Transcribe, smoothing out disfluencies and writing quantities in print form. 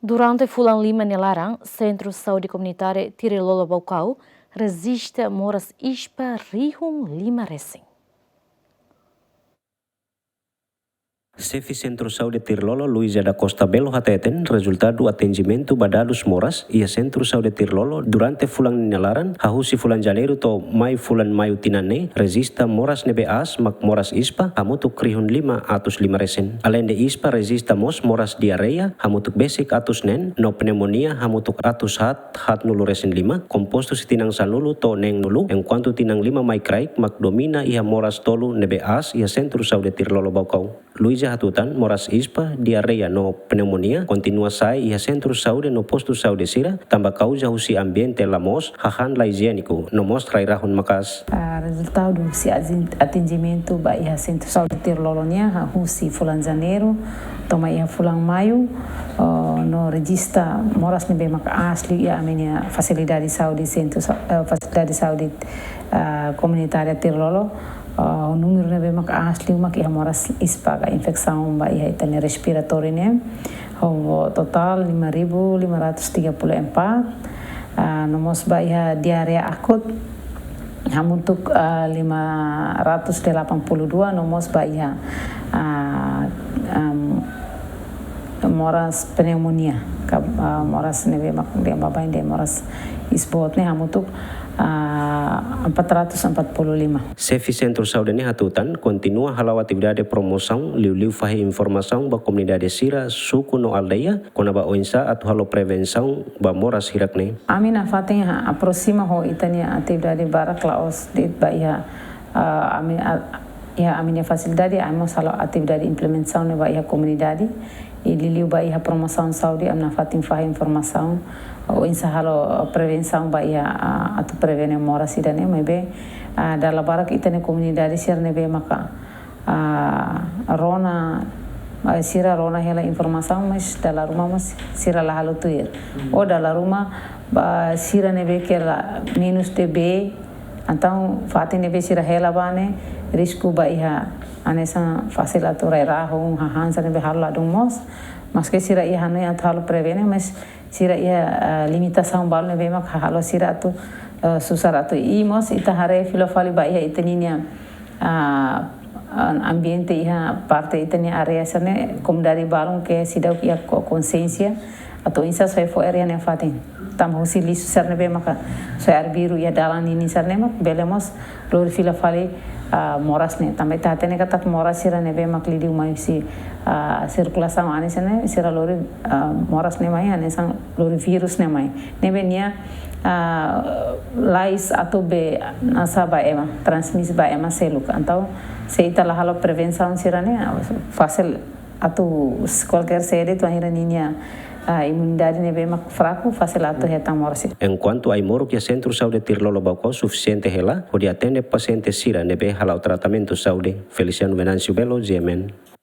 Durante Fulan Lima Nelarang, Centro de Saúde Comunitária Tirelolo Baucau resiste moras ispa Rihum Lima Recém. Chefe Centro Saúde Tirlolo, Luísa da Costa Belo Hateten, resultado do atendimento badados moras e a Centro Saúde Tirlolo durante Fulan Nelaran, hahusi Fulan Janeiro to Mai Fulan Mayu Tinane, resista moras nebeas mak moras ispa, hamutuk krihun 5 atus 5 resen. Além de ispa resista moras diarreia, hamutuk basic atus nen, no pneumonia hamutuk atus hat nulu resen 5, compostos tinang sanulu to neng nulu, enquanto tinang 5 mai kraik mak domina iha moras tolu nebeas e a Centro Saúde Tirlolo Baucau. Luísa hatutan moras ispa, diarreia no pneumonia, continua sai e a Centro Saúde no posto saúde sira, tamba causa husi ambiente lamos, hahan la higiênico, no mostra irahun makas. Resultado do atendimento ba ia Centro Saúde Tirlolonia, husi Fulan Janeiro, toma ia Fulan Maio, no registra moras nebe maka asli ia amenia fasilidade saúde fasilidade saúde comunitária Tirlolo. O número nebe maka asli mak ia moras ispa ka infecção ba ia itania respiratória né o total 5.534 nomos ba ia diarrea akut hamutuk 582 nomos ba ia moras pneumonia moras nebe mak dia babai dia moras isbot ne hamutuk 445. Chefe Centro Saúde hatutan continua halau atividade promoção liu fahe informação ba comunidade sira suku no aldeia kona ba oinsa atu halo prevenção ba moras hirakne. Amina fatin aproxima ho itania atividade barak laos de ba ia amina facilidade amos halo atividade implementação ne ba ia comunidade e liu ba ia promoção saúde amna fatin fahe informação o insa halo prevenção ba ia atu prevene mora sidane mebe dala barak itane comunidade sirne be maka rona sira rona hela informação mas dala rumah mas sira la halo tuir o dala rumah ba sira nebe kela minus db então fatin nebe sira hela bane risco ba ia anesa facilitator raho hahansa nebe halo ladung mos mas que sira ia hanu atu halo prevene mas sira ia limitação bal nebe mak halo sira tu susar atu imos ita hare filofali ba ia itaninya ambiente ia parte itania area sane comunidade balung ke sidau ia consciência atau insa sai fo area ne fatin tam husi lisu sarne be maka sai arbiru ia dalan ini sarne mak belemos lor filofali moras ne também tá tendo que tá moras sira ne be mak lidi umai si circulação ane sene sira lori moras ne mai ane sang lori virus ne mai ne be nia lais atau be nasa ba ema transmis ba ema seluk então se ita la halo prevenção sira ne fácil atau qualquer sede tu ainda ninya imunidade nebe mak fraco fácil ato retang morsi. Enquanto ai moro que Centro Saúde Tirlolo Baucau suficiente hela, pode atender paciente sira nebe halau tratamento saúde. Feliciano Venancio Belo, GMN.